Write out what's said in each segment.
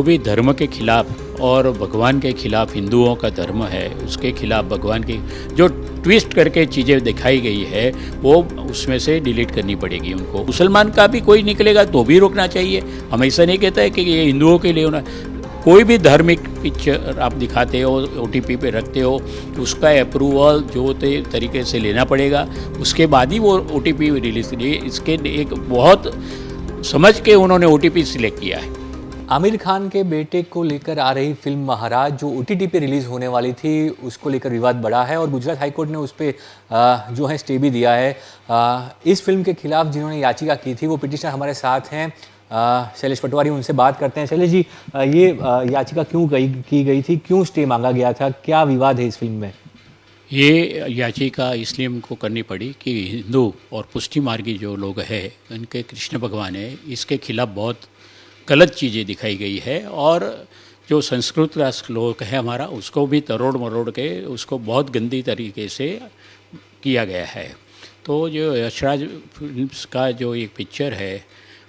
जो भी धर्म के खिलाफ और भगवान के खिलाफ हिंदुओं का धर्म है, उसके खिलाफ भगवान की जो ट्विस्ट करके चीज़ें दिखाई गई है वो उसमें से डिलीट करनी पड़ेगी उनको। मुसलमान का भी कोई निकलेगा तो भी रोकना चाहिए। हम ऐसा नहीं कहते हैं कि ये हिंदुओं के लिए होना। कोई भी धार्मिक पिक्चर आप दिखाते हो, OTT पे रखते हो, तो उसका अप्रूवल जो तरीके से लेना पड़ेगा, उसके बाद ही वो OTT रिलीज़ करिए। इसके एक बहुत समझ के उन्होंने OTT सिलेक्ट किया है। आमिर खान के बेटे को लेकर आ रही फिल्म महाराज जो OTT पे रिलीज़ होने वाली थी, उसको लेकर विवाद बढ़ा है और गुजरात हाईकोर्ट ने उस पर जो है स्टे भी दिया है। इस फिल्म के खिलाफ जिन्होंने याचिका की थी वो पिटिशनर हमारे साथ हैं, शैलेश पटवारी, उनसे बात करते हैं। शैलेश जी, ये याचिका क्यों की गई थी, क्यों स्टे मांगा गया था, क्या विवाद है इस फिल्म में? ये याचिका इसलिए हमको करनी पड़ी कि हिंदू और पुष्टि मार्गी जो लोग हैं, उनके कृष्ण भगवान है, इसके खिलाफ बहुत गलत चीज़ें दिखाई गई है और जो संस्कृत राष्ट्र लोग है हमारा, उसको भी तरोड़ मरोड़ के उसको बहुत गंदी तरीके से किया गया है। तो जो यशराज फिल्म्स का जो एक पिक्चर है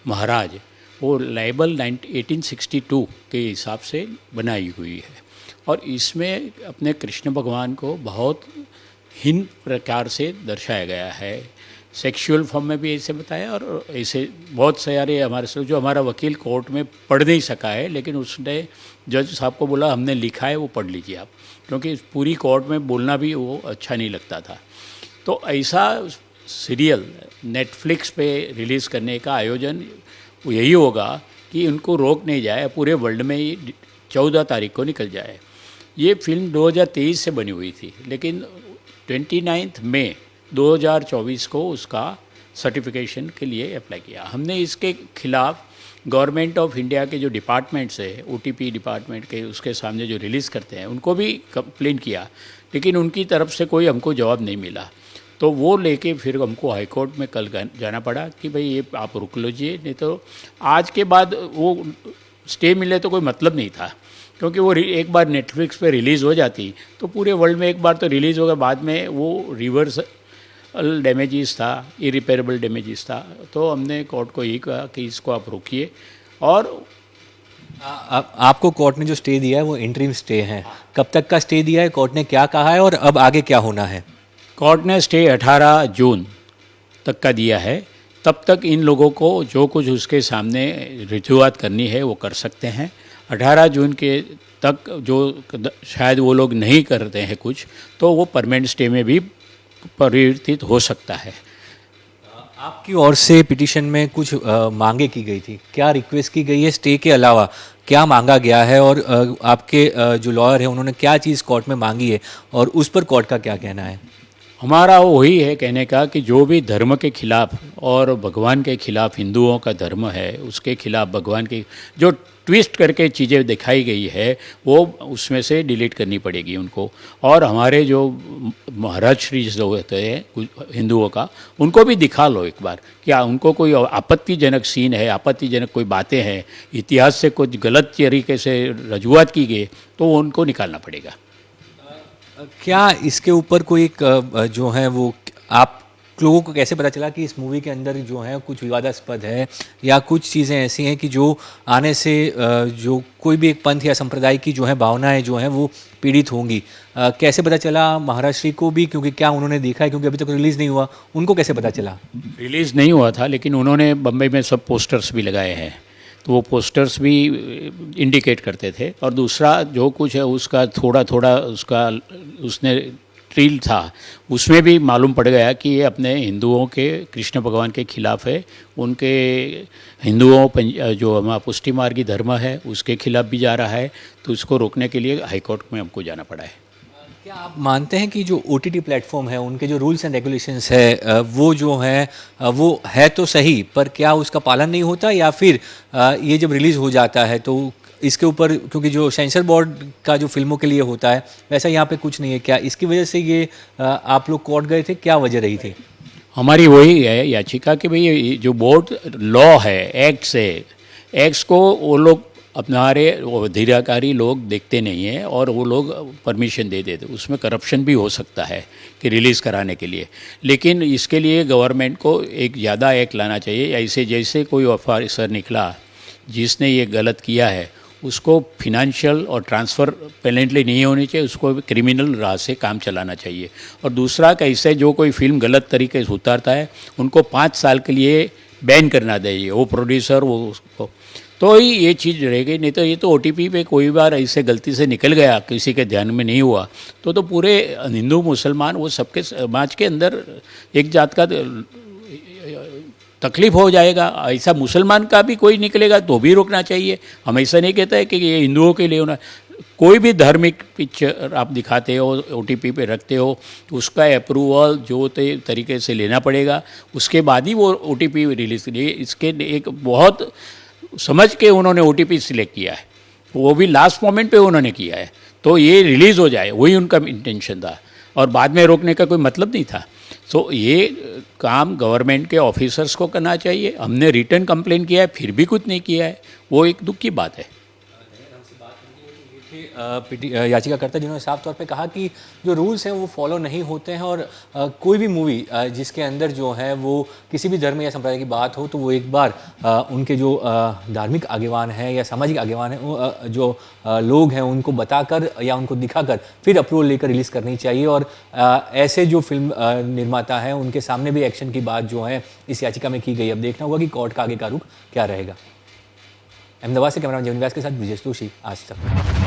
महाराज, वो लाइबल 1862 के हिसाब से बनाई हुई है और इसमें अपने कृष्ण भगवान को बहुत हीन प्रकार से दर्शाया गया है। सेक्सुअल फॉर्म में भी ऐसे बताया और ऐसे बहुत सारे हमारे से जो हमारा वकील कोर्ट में पढ़ नहीं सका है, लेकिन उसने जज साहब को बोला हमने लिखा है वो पढ़ लीजिए आप, क्योंकि पूरी कोर्ट में बोलना भी वो अच्छा नहीं लगता था। तो ऐसा सीरियल नेटफ्लिक्स पे रिलीज़ करने का आयोजन यही होगा कि उनको रोक नहीं जाए, पूरे वर्ल्ड में ही 14 तारीख को निकल जाए। ये फिल्म 2023 से बनी हुई थी, लेकिन 29 मई 2024 को उसका सर्टिफिकेशन के लिए अप्लाई किया। हमने इसके खिलाफ गवर्नमेंट ऑफ इंडिया के जो डिपार्टमेंट्स है, OTT डिपार्टमेंट के, उसके सामने जो रिलीज़ करते हैं, उनको भी कंप्लेन किया, लेकिन उनकी तरफ से कोई हमको जवाब नहीं मिला। तो वो लेके फिर हमको हाई कोर्ट में कल जाना पड़ा कि भाई ये आप रुक लीजिए, नहीं तो आज के बाद वो स्टे मिले तो कोई मतलब नहीं था, क्योंकि वो एक बार नेटफ्लिक्स पे रिलीज़ हो जाती तो पूरे वर्ल्ड में एक बार तो रिलीज़ होगा, बाद में वो रिवर्स डैमेजेस था, इरिपेरेबल डैमेजेस था। तो हमने कोर्ट को यही कहा कि इसको आप रोकिए। और आपको कोर्ट ने जो स्टे दिया है वो इंटरिम स्टे है, कब तक का स्टे दिया है, कोर्ट ने क्या कहा है और अब आगे क्या होना है? कोर्ट ने स्टे 18 जून तक का दिया है। तब तक इन लोगों को जो कुछ उसके सामने रजूआत करनी है वो कर सकते हैं। 18 जून के तक जो शायद वो लोग नहीं करते हैं कुछ, तो वो परमानेंट स्टे में भी परिवर्तित हो सकता है। आपकी ओर से पिटीशन में कुछ मांगे की गई थी, क्या रिक्वेस्ट की गई है स्टे के अलावा, क्या मांगा गया है और आपके जो लॉयर है उन्होंने क्या चीज़ कोर्ट में मांगी है और उस पर कोर्ट का क्या कहना है? हमारा वही है कहने का कि जो भी धर्म के खिलाफ और भगवान के खिलाफ हिंदुओं का धर्म है, उसके खिलाफ भगवान की जो ट्विस्ट करके चीज़ें दिखाई गई है वो उसमें से डिलीट करनी पड़ेगी उनको। और हमारे जो महाराज श्री जो होते हैं हिंदुओं का, उनको भी दिखा लो एक बार, क्या उनको कोई आपत्तिजनक सीन है, आपत्तिजनक कोई बातें हैं, इतिहास से कुछ गलत तरीके से रजूआत की गई, तो उनको निकालना पड़ेगा। क्या इसके ऊपर कोई एक जो है वो आप लोगों को कैसे पता चला कि इस मूवी के अंदर जो है कुछ विवादास्पद है या कुछ चीज़ें ऐसी हैं कि जो आने से जो कोई भी एक पंथ या संप्रदाय की जो है भावनाएं जो हैं वो पीड़ित होंगी? कैसे पता चला महाराज श्री को भी, क्योंकि क्या उन्होंने देखा है, क्योंकि अभी तक रिलीज़ नहीं हुआ, उनको कैसे पता चला? रिलीज़ नहीं हुआ था, लेकिन उन्होंने बम्बई में सब पोस्टर्स भी लगाए हैं, तो वो पोस्टर्स भी इंडिकेट करते थे। और दूसरा जो कुछ है उसका थोड़ा थोड़ा उसका उसने ट्रील था, उसमें भी मालूम पड़ गया कि ये अपने हिंदुओं के कृष्ण भगवान के खिलाफ है, उनके हिंदुओं जो हमारा पुष्टि मार्गी धर्म है उसके खिलाफ भी जा रहा है। तो उसको रोकने के लिए हाई कोर्ट में हमको जाना पड़ा है। क्या आप मानते हैं कि जो OTT प्लेटफॉर्म है उनके जो रूल्स एंड रेगुलेशंस है वो जो है वो है तो सही, पर क्या उसका पालन नहीं होता, या फिर ये जब रिलीज़ हो जाता है तो इसके ऊपर, क्योंकि जो सेंसर बोर्ड का जो फिल्मों के लिए होता है वैसा यहाँ पे कुछ नहीं है, क्या इसकी वजह से ये आप लोग कोर्ट गए थे, क्या वजह रही थी? हमारी वही है याचिका कि भाई जो बोर्ड लॉ है, एक्ट्स है, एक्ट्स को वो लोग हमारे अधिकारी लोग देखते नहीं हैं और वो लोग परमिशन दे देते, उसमें करप्शन भी हो सकता है कि रिलीज़ कराने के लिए। लेकिन इसके लिए गवर्नमेंट को एक ज़्यादा एक्ट लाना चाहिए। ऐसे जैसे कोई ऑफिसर निकला जिसने ये गलत किया है, उसको फिनेंशियल और ट्रांसफ़र पेनेंटली नहीं होनी चाहिए, उसको क्रिमिनल राह से काम चलाना चाहिए। और दूसरा, कैसे जो कोई फिल्म गलत तरीके से उतारता है उनको 5 साल के लिए बैन करना चाहिए, वो प्रोड्यूसर वो उसको, तो ही ये चीज़ रहेगी। नहीं तो ये तो OTP पे कोई बार ऐसे गलती से निकल गया, किसी के ध्यान में नहीं हुआ, तो पूरे हिंदू मुसलमान वो सबके समाज के अंदर एक जात का तकलीफ हो जाएगा। ऐसा मुसलमान का भी कोई निकलेगा तो भी रोकना चाहिए। हम ऐसा नहीं कहते हैं कि ये हिंदुओं के लिए होना, कोई भी धार्मिक पिक्चर आप दिखाते हो, OTP पे रखते हो, उसका अप्रूवल जो तरीके से लेना पड़ेगा, उसके बाद ही वो OTP रिलीज़ लिए। इसके एक बहुत समझ के उन्होंने OTP सिलेक्ट किया है, वो भी लास्ट मोमेंट पे उन्होंने किया है, तो ये रिलीज़ हो जाए, वही उनका इंटेंशन था, और बाद में रोकने का कोई मतलब नहीं था। तो ये काम गवर्नमेंट के ऑफिसर्स को करना चाहिए। हमने रिटर्न कंप्लेन किया है, फिर भी कुछ नहीं किया है, वो एक दुख की बात है। याचिकाकर्ता जिन्होंने साफ तौर पे कहा कि जो रूल्स हैं वो फॉलो नहीं होते हैं, और कोई भी मूवी जिसके अंदर जो है वो किसी भी धर्म या संप्रदाय की बात हो, तो वो एक बार उनके जो धार्मिक आगेवान हैं या सामाजिक आगेवान हैं, जो लोग हैं, उनको बताकर या उनको दिखाकर फिर अप्रूवल लेकर रिलीज़ करनी चाहिए। और ऐसे जो फिल्म निर्माता हैं उनके सामने भी एक्शन की बात जो है इस याचिका में की गई। अब देखना होगा कि कोर्ट का आगे का रुख क्या रहेगा। अहमदाबाद से कैमरामैन जीवन व्यास के साथ ब्रिजेश जोशी, आज तक।